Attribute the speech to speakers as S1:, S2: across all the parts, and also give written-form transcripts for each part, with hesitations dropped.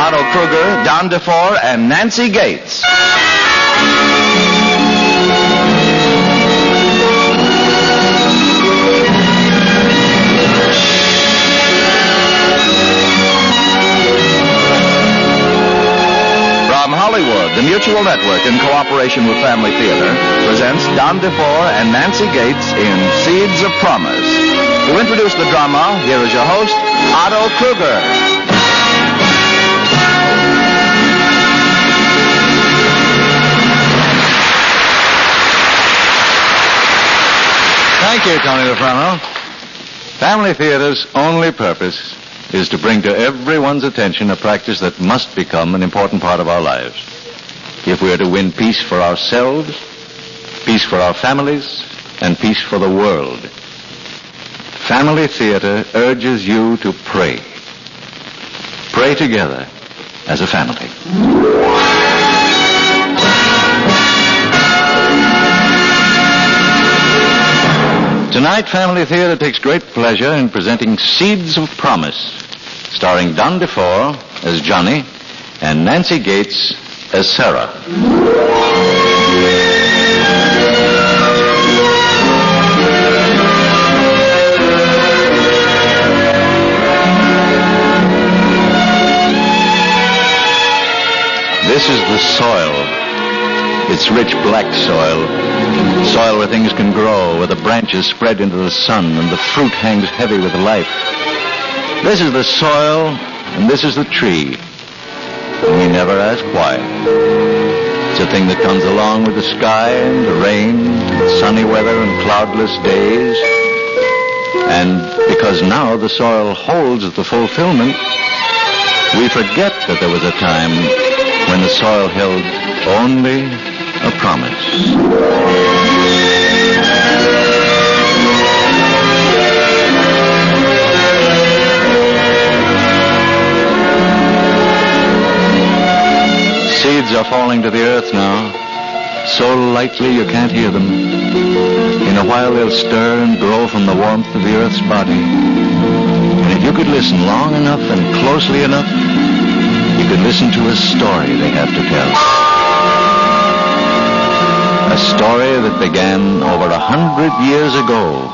S1: Otto Kruger, Don DeFore, and Nancy Gates. From Hollywood, the Mutual Network, in cooperation with Family Theater, presents Don DeFore and Nancy Gates in Seeds of Promise. To introduce the drama, here is your host, Otto Kruger.
S2: Thank you, Tony LaFrano. Family Theater's only purpose is to bring to everyone's attention a practice that must become an important part of our lives. If we are to win peace for ourselves, peace for our families, and peace for the world, Family Theater urges you to pray. Pray together as a family. Tonight, Family Theater takes great pleasure in presenting Seeds of Promise, starring Don DeFore as Johnny and Nancy Gates as Sarah. This is the soil. It's rich black soil. Soil where things can grow, where the branches spread into the sun and the fruit hangs heavy with life. This is the soil, and this is the tree. And we never ask why. It's a thing that comes along with the sky and the rain, and sunny weather and cloudless days. And because now the soil holds the fulfillment, we forget that there was a time when the soil held only a promise. Seeds are falling to the earth now, so lightly you can't hear them. In a while they'll stir and grow from the warmth of the earth's body. And if you could listen long enough and closely enough, you could listen to a story they have to tell. A story that began over 100 years ago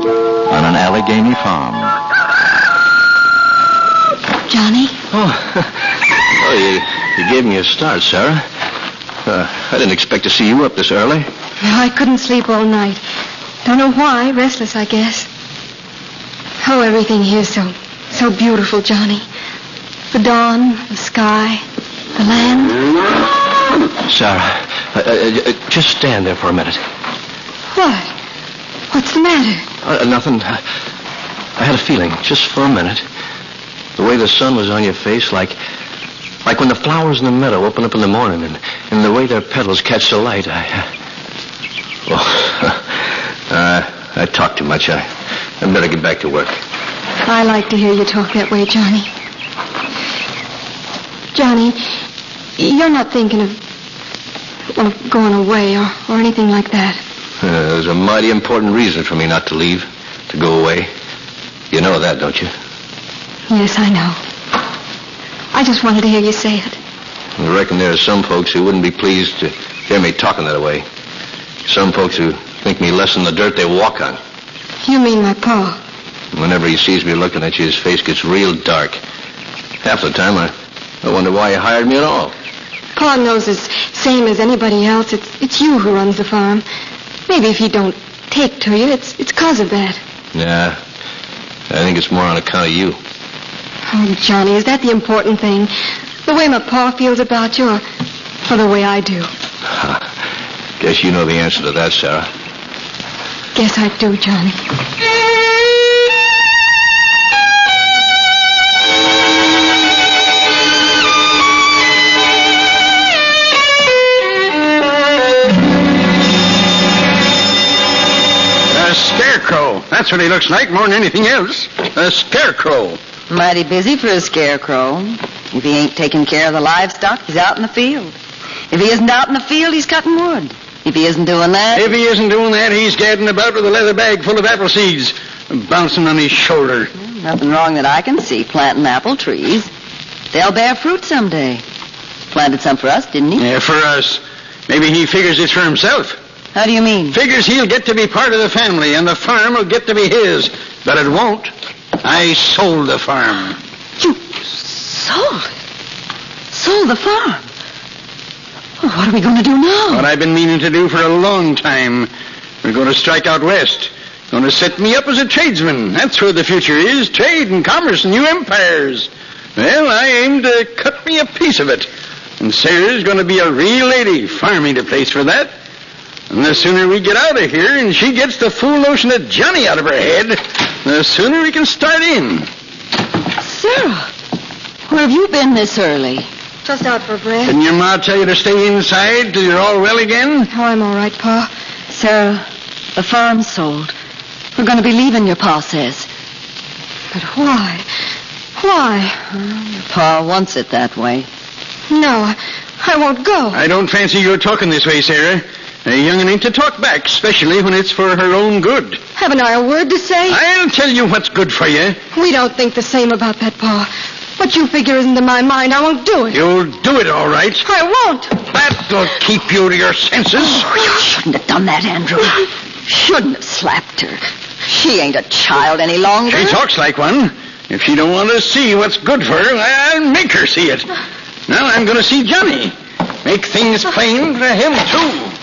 S2: on an Allegheny farm.
S3: Johnny?
S4: You gave me a start, Sarah. I didn't expect to see you up this early.
S3: I couldn't sleep all night. Don't know why. Restless, I guess. Oh, everything here's so beautiful, Johnny. The dawn, the sky, the land.
S4: Sarah, just stand there for a minute.
S3: What? What's the matter?
S4: Nothing. I had a feeling, just for a minute. The way the sun was on your face, like when the flowers in the meadow open up in the morning and the way their petals catch the light. I talk too much. I better get back to work.
S3: I like to hear you talk that way, Johnny. Johnny, you're not thinking of going away or anything like that.
S4: There's a mighty important reason for me not to leave, to go away. You know that, don't you?
S3: Yes, I know. I just wanted to hear you say it.
S4: I reckon there are some folks who wouldn't be pleased to hear me talking that way. Some folks who think me less than the dirt they walk on.
S3: You mean my pa?
S4: Whenever he sees me looking at you, his face gets real dark. Half the time, I wonder why you hired me at all.
S3: Pa knows as same as anybody else. It's you who runs the farm. Maybe if he don't take to you, it's because of that.
S4: Yeah, I think it's more on account of you.
S3: Oh, Johnny, is that the important thing? The way my pa feels about you or the way I do?
S4: Guess you know the answer to that, Sarah.
S3: Guess I do, Johnny.
S5: A scarecrow. That's what he looks like more than anything else. A scarecrow.
S6: Mighty busy for a scarecrow. If he ain't taking care of the livestock, he's out in the field. If he isn't out in the field, he's cutting wood. If he isn't doing that...
S5: If he isn't doing that, he's gadding about with a leather bag full of apple seeds, bouncing on his shoulder.
S6: Nothing wrong that I can see, planting apple trees. They'll bear fruit someday. Planted some for us, didn't he?
S5: Yeah, for us. Maybe he figures it's for himself.
S6: How do you mean?
S5: Figures he'll get to be part of the family, and the farm will get to be his. But it won't. I sold the farm.
S6: You sold it? Sold the farm? Well, what are we going to do now?
S5: What I've been meaning to do for a long time. We're going to strike out west. Going to set me up as a tradesman. That's where the future is. Trade and commerce and new empires. Well, I aim to cut me a piece of it. And Sarah's going to be a real lady, farming the place for that. And the sooner we get out of here and she gets the fool notion of Johnny out of her head, the sooner we can start in.
S6: Sarah, where have you been this early?
S3: Just out for breath.
S5: Didn't your ma tell you to stay inside till you're all well again?
S3: Oh, I'm all right, Pa.
S6: Sarah, the farm's sold. We're going to be leaving, your Pa says.
S3: But why? Why?
S6: Your Pa wants it that way.
S3: No, I won't go.
S5: I don't fancy you're talking this way, Sarah. A young'un ain't to talk back, especially when it's for her own good.
S3: Haven't I a word to say?
S5: I'll tell you what's good for you.
S3: We don't think the same about that, Pa. What you figure isn't in my mind. I won't do it.
S5: You'll do it, all right.
S3: I won't.
S5: That'll keep you to your senses.
S6: Oh, you shouldn't have done that, Andrew. Shouldn't have slapped her. She ain't a child any longer.
S5: She talks like one. If she don't want to see what's good for her, I'll make her see it. Now I'm going to see Johnny. Make things plain for him, too.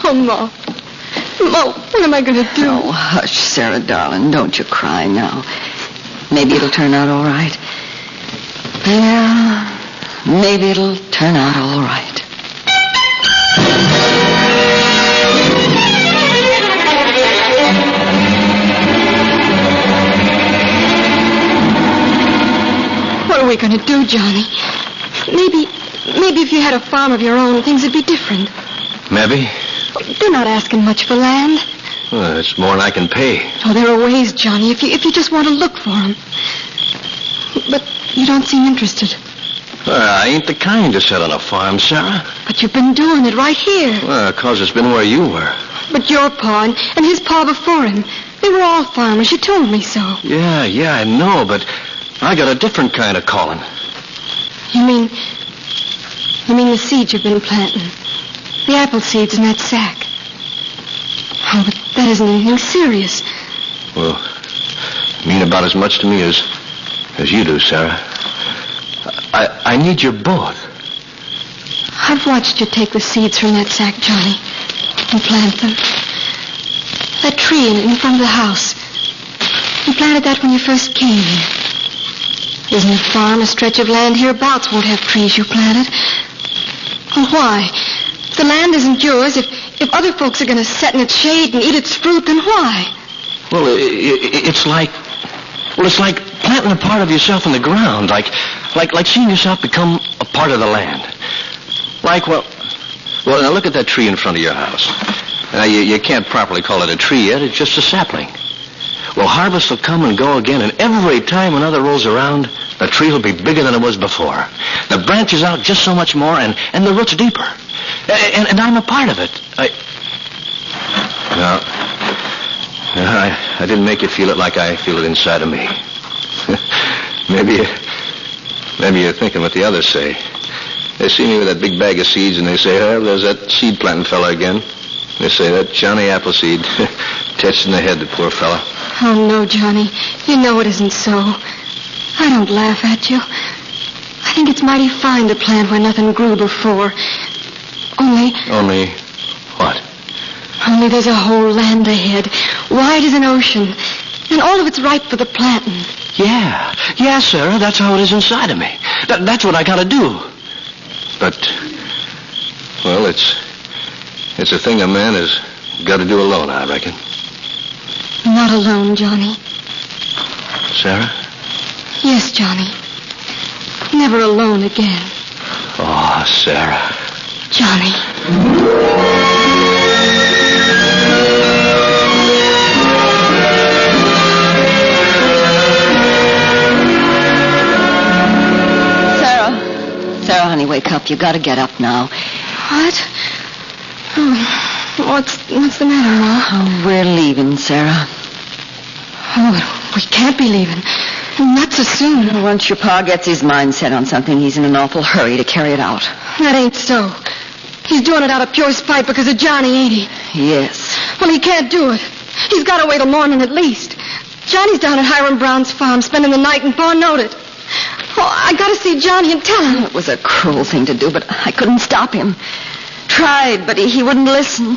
S3: Oh, Ma. Ma, what am I going to do?
S6: Oh, hush, Sarah, darling. Don't you cry now. Maybe it'll turn out all right. Yeah, maybe it'll turn out all right.
S3: What are we going to do, Johnny? Maybe if you had a farm of your own, things would be different.
S4: Maybe.
S3: They're not asking much for land.
S4: Well, it's more than I can pay.
S3: Oh, there are ways, Johnny, if you just want to look for them. But you don't seem interested.
S4: Well, I ain't the kind to sit on a farm, Sarah.
S3: But you've been doing it right here.
S4: Well, 'cause it's been where you were.
S3: But your pa and his pa before him, they were all farmers. You told me so.
S4: Yeah, I know, but I got a different kind of calling.
S3: You mean the seeds you've been planting? The apple seeds in that sack? Oh, but that isn't anything serious.
S4: Well, mean about as much to me as you do, Sarah. I need you both.
S3: I've watched you take the seeds from that sack, Johnny, and plant them. That tree in front of the house. You planted that when you first came here. Isn't the farm a stretch of land hereabouts won't have trees you planted? Well, why? If the land isn't yours, if other folks are going to sit in its shade and eat its fruit, then why?
S4: Well, it's like planting a part of yourself in the ground, like seeing yourself become a part of the land. Well, now look at that tree in front of your house. Now, you can't properly call it a tree yet. It's just a sapling. Well, harvest will come and go again, and every time another rolls around, the tree will be bigger than it was before. The branches out just so much more, and the roots deeper. And I'm a part of it. I didn't make you feel it like I feel it inside of me. Maybe you're thinking what the others say. They see me with that big bag of seeds, and they say, oh, there's that seed planting fella again. They say, that Johnny Appleseed. Touched in the head, the poor fella.
S3: Oh, no, Johnny. You know it isn't so. I don't laugh at you. I think it's mighty fine to plant where nothing grew before. Only
S4: what?
S3: Only there's a whole land ahead, wide as an ocean, and all of it's ripe for the planting.
S4: Yeah, Sarah, that's how it is inside of me. That's what I gotta do. But, well, it's a thing a man has got to do alone, I reckon.
S3: Not alone, Johnny.
S4: Sarah?
S3: Yes, Johnny. Never alone again.
S4: Oh, Sarah.
S3: Johnny.
S6: Sarah, honey, wake up. You gotta get up now.
S3: What? Oh, what's the matter, Ma?
S6: Oh, we're leaving, Sarah.
S3: Oh, we can't be leaving. Not so soon.
S6: Once your pa gets his mind set on something, he's in an awful hurry to carry it out.
S3: That ain't so. He's doing it out of pure spite because of Johnny, ain't he?
S6: Yes.
S3: Well, he can't do it. He's got to wait till morning at least. Johnny's down at Hiram Brown's farm spending the night, and Pa knowed it. Oh, I got to see Johnny and tell him.
S6: It was a cruel thing to do, but I couldn't stop him. Tried, but he wouldn't listen.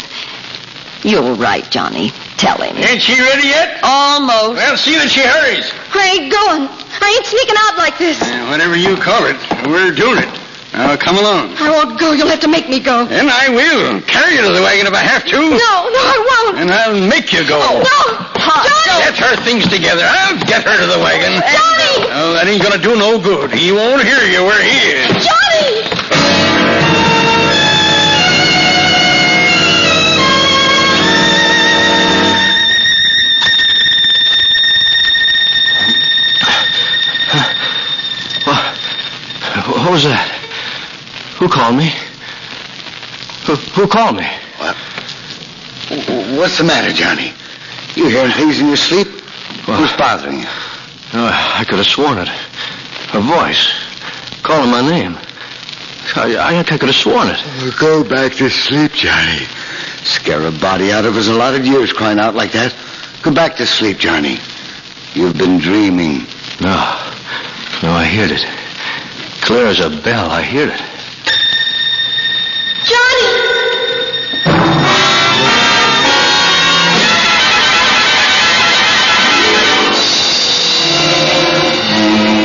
S6: You're right, Johnny. Tell him.
S5: Ain't she ready yet?
S6: Almost.
S5: Well, see that she hurries.
S3: I ain't going. I ain't sneaking out like this.
S5: Whatever you call it, we're doing it. Now, come along.
S3: I won't go. You'll have to make me go.
S5: And I will. Carry you to the wagon if I have to.
S3: No, I won't.
S5: And I'll make you go.
S3: Oh, no. Johnny!
S5: Get her things together. I'll get her to the wagon.
S3: Johnny!
S5: Oh, that ain't gonna do no good. He won't hear you where he is.
S3: Johnny!
S4: What was that? Who called me? Who called me?
S5: What? What's the matter, Johnny? You hearing things in your sleep? Who's bothering you?
S4: I could have sworn it. A voice calling my name. I could have sworn it.
S5: Go back to sleep, Johnny. Scare a body out of his allotted years crying out like that. Go back to sleep, Johnny. You've been dreaming.
S4: No, I heard it. Clear as a bell, I heard it.
S3: Johnny!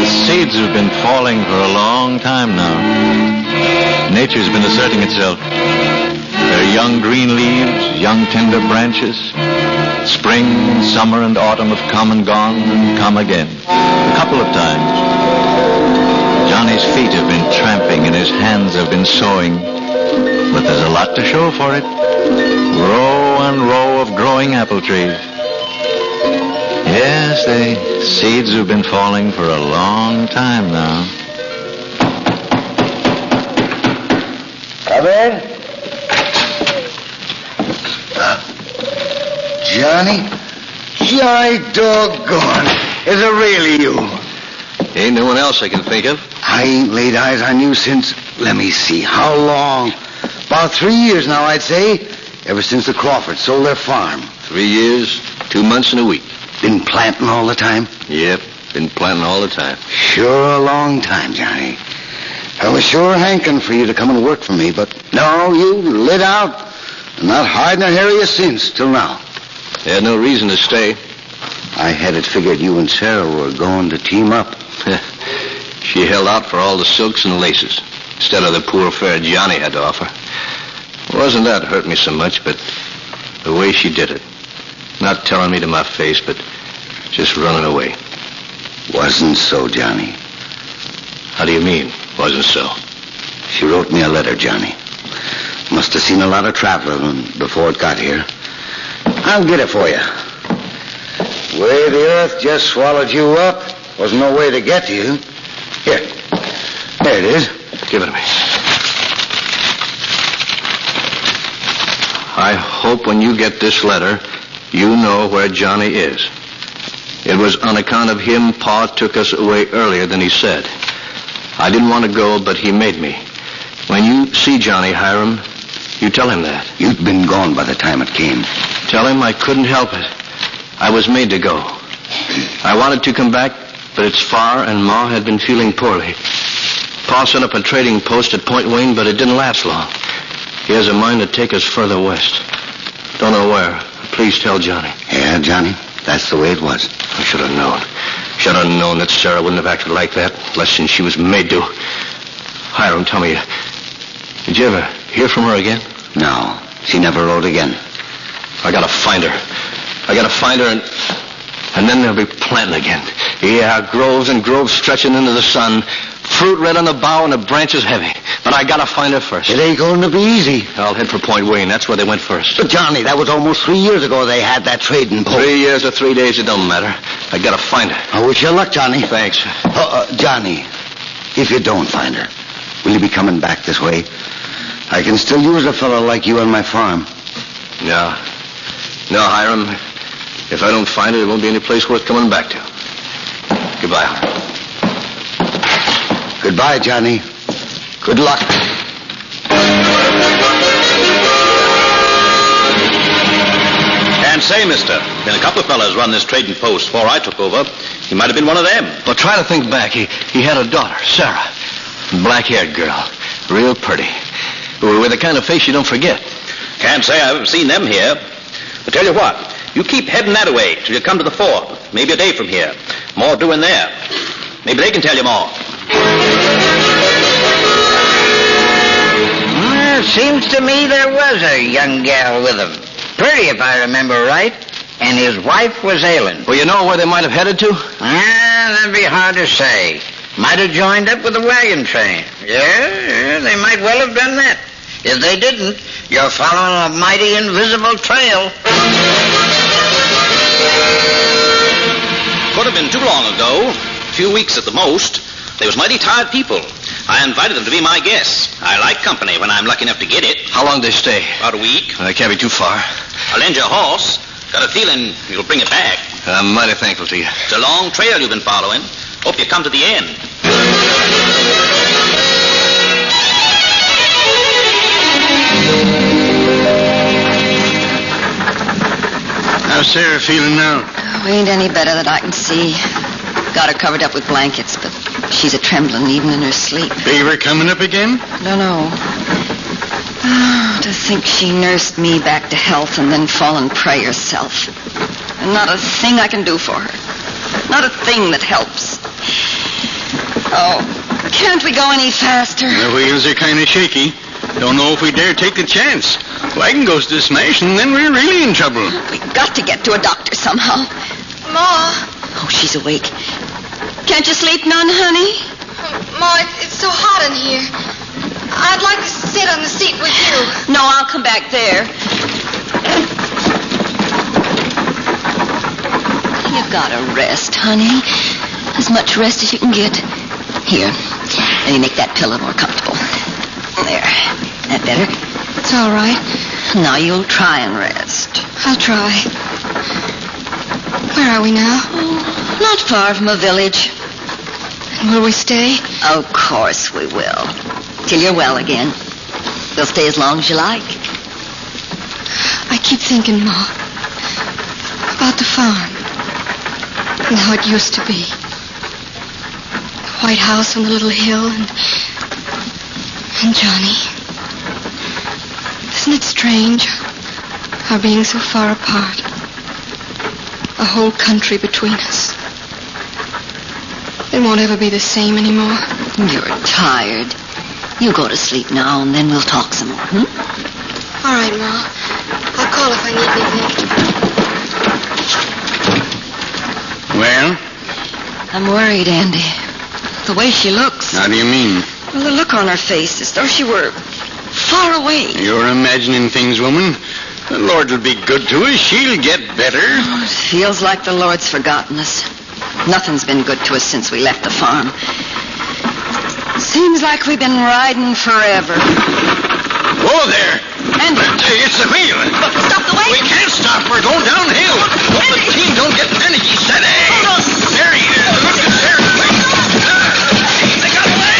S2: The seeds have been falling for a long time now. Nature's been asserting itself. There are young green leaves, young tender branches. Spring, summer, and autumn have come and gone and come again. A couple of times. Johnny's feet have been tramping and his hands have been sowing. But there's a lot to show for it. Row and row of growing apple trees. Yes, the seeds have been falling for a long time now.
S5: Come in. Johnny? Johnny doggone. Is it really you?
S4: Ain't no one else I can think of.
S5: I ain't laid eyes on you since, let me see, how long? About 3 years now, I'd say. Ever since the Crawfords sold their farm.
S4: 3 years, 2 months, and a week.
S5: Been planting all the time?
S4: Yep, been planting all the time.
S5: Sure a long time, Johnny. I was sure hankering for you to come and work for me, but no, you lit out. And not hiding a hair of you since, till now.
S4: They had no reason to stay.
S5: I had it figured you and Sarah were going to team up.
S4: She held out for all the silks and laces, instead of the poor fare Johnny had to offer. Wasn't that hurt me so much, but the way she did it. Not telling me to my face, but just running away.
S5: Wasn't so, Johnny.
S4: How do you mean, wasn't so?
S5: She wrote me a letter, Johnny. Must have seen a lot of traveling before it got here. I'll get it for you. The way the earth just swallowed you up, wasn't no way to get to you. Here. There it is.
S4: Give it to me. I hope when you get this letter, you know where Johnny is. It was on account of him Pa took us away earlier than he said. I didn't want to go, but he made me. When you see Johnny, Hiram, you tell him that.
S5: You'd been gone by the time it came.
S4: Tell him I couldn't help it. I was made to go. I wanted to come back, but it's far, and Ma had been feeling poorly. Pa set up a trading post at Point Wayne, but it didn't last long. He has a mind to take us further west. Don't know where. Please tell Johnny.
S5: Yeah, Johnny, that's the way it was.
S4: I should have known. Should have known that Sarah wouldn't have acted like that, less than she was made to. Hiram, tell me, did you ever hear from her again?
S5: No, she never wrote again.
S4: I gotta find her. I gotta find her, and then they'll be planting again. Yeah, groves and groves stretching into the sun. Fruit red on the bough and the branches heavy. But I gotta find her first.
S5: It ain't going to be easy.
S4: I'll head for Point Wayne. That's where they went first.
S5: But, Johnny, that was almost 3 years ago they had that trading post.
S4: 3 years or 3 days, it don't matter. I gotta find her.
S5: I wish you luck, Johnny.
S4: Thanks.
S5: Johnny, if you don't find her, will you be coming back this way? I can still use a fellow like you on my farm.
S4: No, Hiram. If I don't find her, there won't be any place worth coming back to. Goodbye, Hunter.
S5: Goodbye, Johnny.
S4: Good luck.
S7: And say, mister, been a couple of fellas run this trading post before I took over. He might have been one of them.
S4: Well, try to think back. He had a daughter, Sarah. Black-haired girl. Real pretty. With the kind of face you don't forget.
S7: Can't say I've ever seen them here. But tell you what, you keep heading that way till you come to the fort. Maybe a day from here. More doing there. Maybe they can tell you more.
S8: Well, seems to me there was a young gal with him. Pretty, if I remember right. And his wife was ailing.
S4: Well, you know where they might have headed to?
S8: That'd be hard to say. Might have joined up with the wagon train. Yeah, they might well have done that. If they didn't, you're following a mighty invisible trail.
S7: Could have been too long ago. A few weeks at the most. They was mighty tired people. I invited them to be my guests. I like company when I'm lucky enough to get it.
S4: How long did they stay?
S7: About a week.
S4: They can't be too far.
S7: I'll lend you a horse. Got a feeling you'll bring it back.
S4: I'm mighty thankful to you.
S7: It's a long trail you've been following. Hope you come to the end.
S5: How's Sarah feeling now?
S6: Oh, ain't any better that I can see. Got her covered up with blankets, but she's a trembling even in her sleep.
S5: Fever coming up again?
S6: Don't know. Oh, to think she nursed me back to health and then fall and pray herself. And not a thing I can do for her. Not a thing that helps. Oh, can't we go any faster?
S5: The wheels are kind of shaky. Don't know if we dare take the chance. Wagon goes to smash, and then we're really in trouble.
S6: We got to get to a doctor somehow.
S3: Ma.
S6: Oh, she's awake. Can't you sleep none, honey?
S3: Ma, it's so hot in here. I'd like to sit on the seat with you.
S6: No, I'll come back there. You gotta rest, honey. As much rest as you can get. Here, let me make that pillow more comfortable. There. That better?
S3: It's all right.
S6: Now you'll try and rest.
S3: I'll try. Where are we now?
S6: Oh, not far from a village.
S3: And will we stay?
S6: Of course we will. Till you're well again. We'll stay as long as you like.
S3: I keep thinking, Ma, about the farm and how it used to be. The white house on the little hill and Johnny. Isn't it strange, our being so far apart? A whole country between us. It won't ever be the same anymore.
S6: You're tired. You go to sleep now, and then we'll talk some more,
S3: All right, Ma. I'll call if I need anything.
S5: Well?
S6: I'm worried, Andy. The way she looks.
S5: How do you mean?
S6: Well, the look on her face, as though she were far away.
S5: You're imagining things, woman. The Lord will be good to us. She'll get better.
S6: Oh, it feels like the Lord's forgotten us. Nothing's been good to us since we left the farm. Seems like we've been riding forever.
S5: Whoa there!
S6: Andy!
S5: It's the wheel.
S6: Stop the wagon!
S5: We can't stop. We're going downhill. Hope the team don't get panicky. Steady!
S6: Hold on.
S5: There he is. Look at Sarah's place. They got away!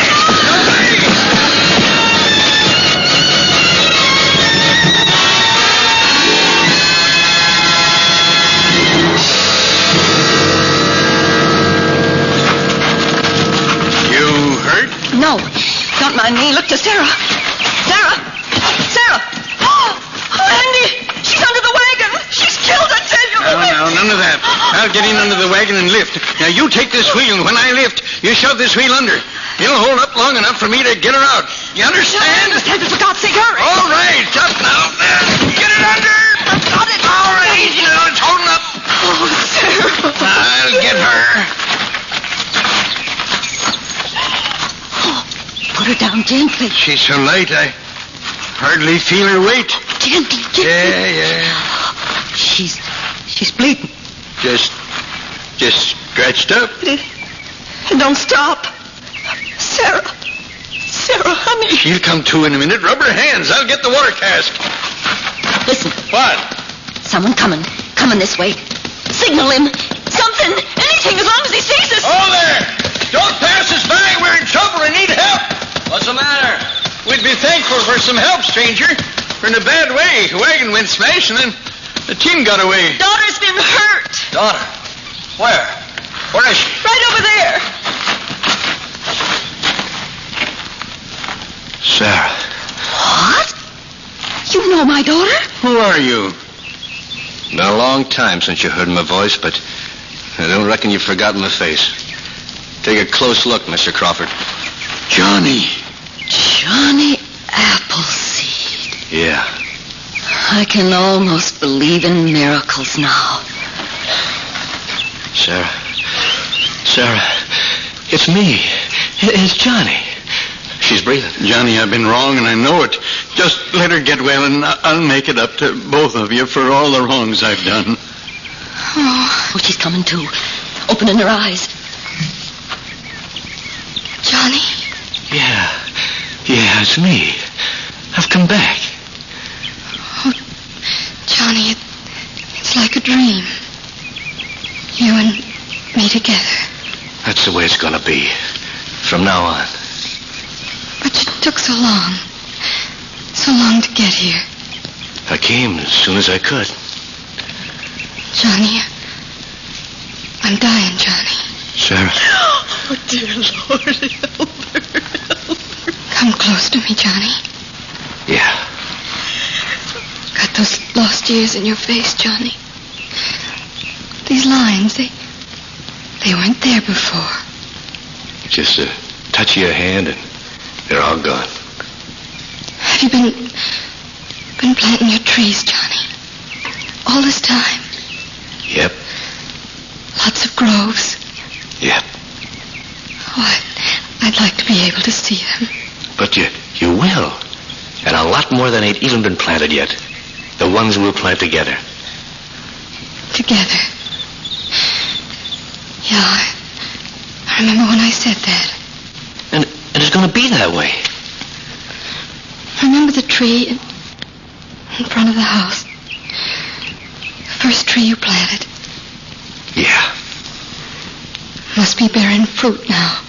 S5: You hurt?
S6: No. Don't mind me. Look to Sarah. Sarah! Sarah! Oh, Andy! She's under the wagon! She's killed, I tell you!
S5: No, none of that. I'll get in under the wagon and lift. Now, you take this wheel, and when I lift, you shove this wheel under. It'll hold up long enough for me to get her out. You understand?
S6: I understand, but for God's sake, hurry!
S5: All right, up now. Get it under.
S6: I've got it!
S5: All right, easy now. It's holding up.
S6: Oh, Sarah!
S5: I'll get her.
S6: Put her down gently.
S5: She's so light, I hardly feel her weight.
S6: Gently, gently.
S5: Yeah.
S6: She's bleeding.
S5: Just scratched up.
S6: Don't stop. Sarah, honey.
S5: She'll come to in a minute. Rub her hands. I'll get the water cask.
S6: Listen.
S5: What?
S6: Someone coming this way. Signal him. Something. Anything, as long as he sees us.
S5: Oh, there! some help, stranger. We're in a bad way. The wagon went smash, and then the team got away.
S6: Daughter's been hurt.
S4: Daughter? Where? Where is she?
S6: Right over there.
S4: Sarah.
S6: What? You know my daughter?
S5: Who are you?
S4: Been a long time since you heard my voice, but I don't reckon you've forgotten my face. Take a close look, Mr. Crawford.
S5: Johnny.
S6: Johnny Appleseed.
S4: Yeah.
S6: I can almost believe in miracles now.
S4: Sarah. Sarah. It's me. It's Johnny. She's breathing.
S5: Johnny, I've been wrong, and I know it. Just let her get well, and I'll make it up to both of you for all the wrongs I've done.
S6: Oh, she's coming to. Opening her eyes. Johnny?
S4: Yeah, it's me. I've come back.
S3: Oh, Johnny, it's like a dream. You and me together.
S4: That's the way it's going to be. From now on.
S3: But you took so long. So long to get here.
S4: I came as soon as I could.
S3: Johnny, I'm dying, Johnny.
S4: Sarah.
S6: Oh, dear Lord, help her.
S3: Come close to me, Johnny.
S4: Yeah.
S3: Got those lost years in your face, Johnny. These lines, they weren't there before.
S4: Just a touch of your hand and they're all gone.
S3: Have you been planting your trees, Johnny? All this time?
S4: Yep.
S3: Lots of groves?
S4: Yep.
S3: Oh, I'd like to be able to see them.
S4: But you will. And a lot more than ain't even been planted yet. The ones we'll plant together.
S3: Together? Yeah, I remember when I said that.
S4: And it's going to be that way.
S3: Remember the tree in front of the house? The first tree you planted.
S4: Yeah.
S3: Must be bearing fruit now.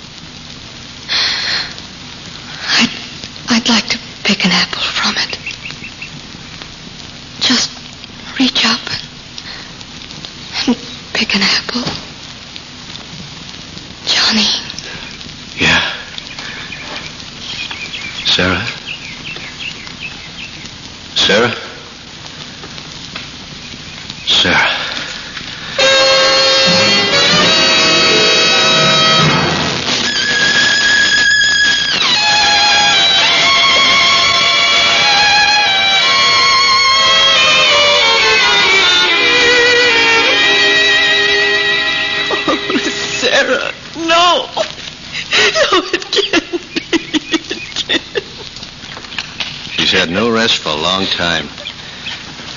S3: I'd like to pick an apple from it. Just reach up and pick an apple. Johnny.
S4: Yeah. Sarah? Sarah? Sarah.
S6: Sarah, no. No, it can't be. It can't.
S4: She's had no rest for a long time.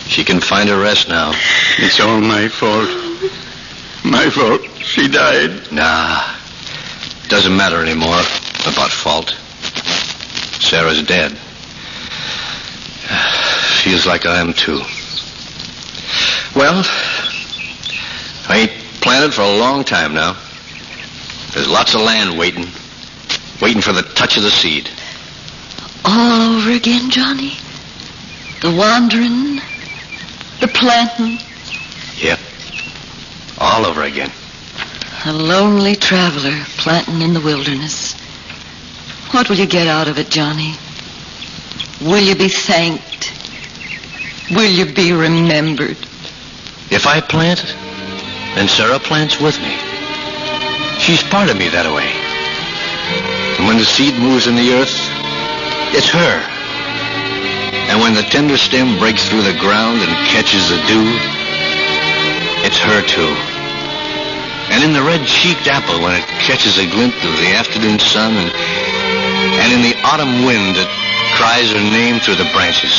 S4: She can find her rest now.
S5: It's all my fault. My fault. She died.
S4: Nah. Doesn't matter anymore about fault. Sarah's dead. Feels like I am too. Well, I ain't planted for a long time now. There's lots of land waiting for the touch of the seed.
S6: All over again, Johnny? The wandering, the planting.
S4: Yep. All over again.
S6: A lonely traveler planting in the wilderness. What will you get out of it, Johnny? Will you be thanked? Will you be remembered?
S4: If I plant, then Sarah plants with me. She's part of me that way. And when the seed moves in the earth, it's her. And when the tender stem breaks through the ground and catches the dew, it's her too. And in the red-cheeked apple when it catches a glint of the afternoon sun, and in the autumn wind that cries her name through the branches.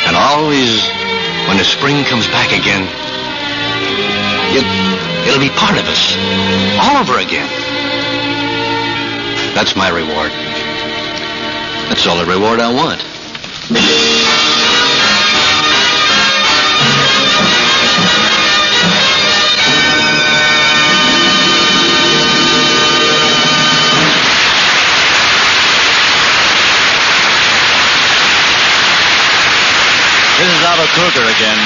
S4: And always when the spring comes back again, it'll be part of us, all over again. That's my reward. That's all the reward I want.
S2: Kruger again.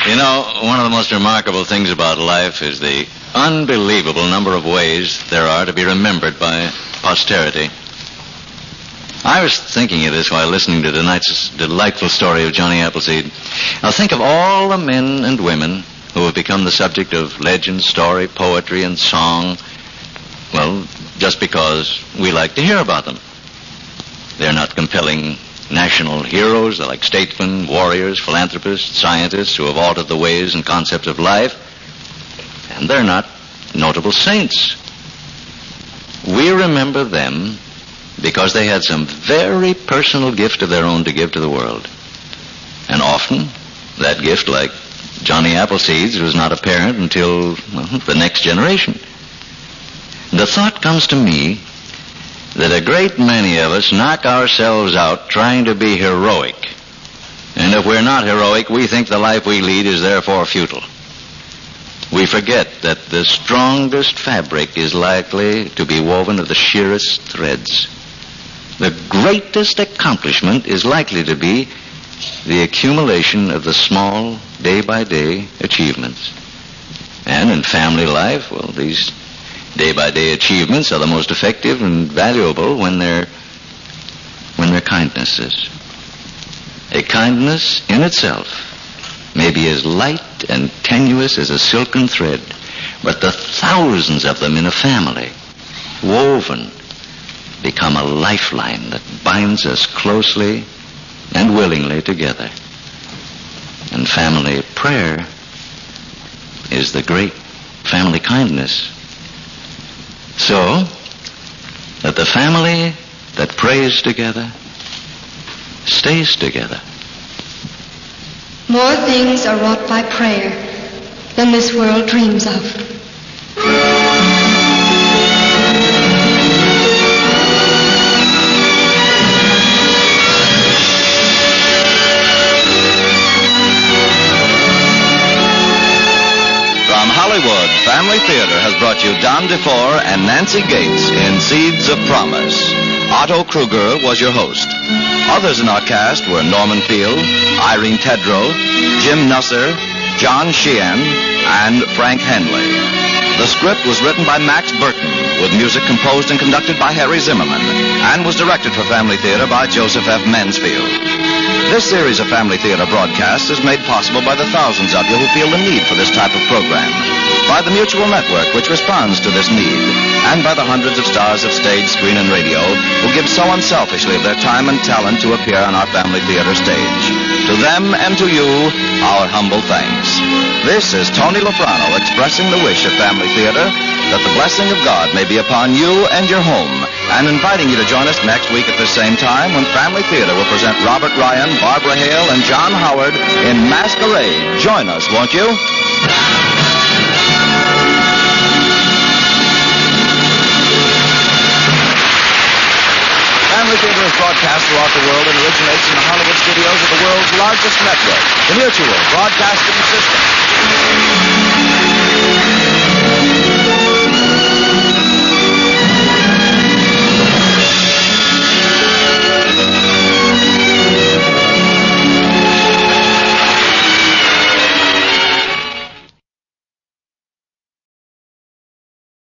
S2: You know, one of the most remarkable things about life is the unbelievable number of ways there are to be remembered by posterity. I was thinking of this while listening to tonight's delightful story of Johnny Appleseed. Now think of all the men and women who have become the subject of legend, story, poetry, and song, well, just because we like to hear about them. They're not compelling national heroes. They're like statesmen, warriors, philanthropists, scientists who have altered the ways and concepts of life. And they're not notable saints. We remember them because they had some very personal gift of their own to give to the world. And often, that gift, like Johnny Appleseed's, was not apparent until the next generation. The thought comes to me that a great many of us knock ourselves out trying to be heroic. And if we're not heroic, we think the life we lead is therefore futile. We forget that the strongest fabric is likely to be woven of the sheerest threads. The greatest accomplishment is likely to be the accumulation of the small, day-by-day achievements. And in family life, well, these day-by-day achievements are the most effective and valuable when they're kindnesses. A kindness in itself may be as light and tenuous as a silken thread, but the thousands of them in a family, woven, become a lifeline that binds us closely and willingly together. And family prayer is the great family kindness. So that the family that prays together stays together.
S3: More things are wrought by prayer than this world dreams of.
S1: Hollywood, Family Theater has brought you Don DeFore and Nancy Gates in Seeds of Promise. Otto Kruger was your host. Others in our cast were Norman Field, Irene Tedrow, Jim Nusser, John Sheehan, and Frank Henley. The script was written by Max Burton, with music composed and conducted by Harry Zimmerman, and was directed for Family Theater by Joseph F. Mansfield. This series of Family Theater broadcasts is made possible by the thousands of you who feel the need for this type of program, by the Mutual Network, which responds to this need, and by the hundreds of stars of stage, screen, and radio who give so unselfishly of their time and talent to appear on our Family Theater stage. To them and to you, our humble thanks. This is Tony Lofrano expressing the wish of Family Theater that the blessing of God may be upon you and your home, and inviting you to join us next week at the same time when Family Theater will present Robert Ryan, Barbara Hale, and John Howard in Masquerade. Join us, won't you? Family Theater is broadcast throughout the world and originates in the Hollywood studios of the world's largest network, the Mutual Broadcasting System.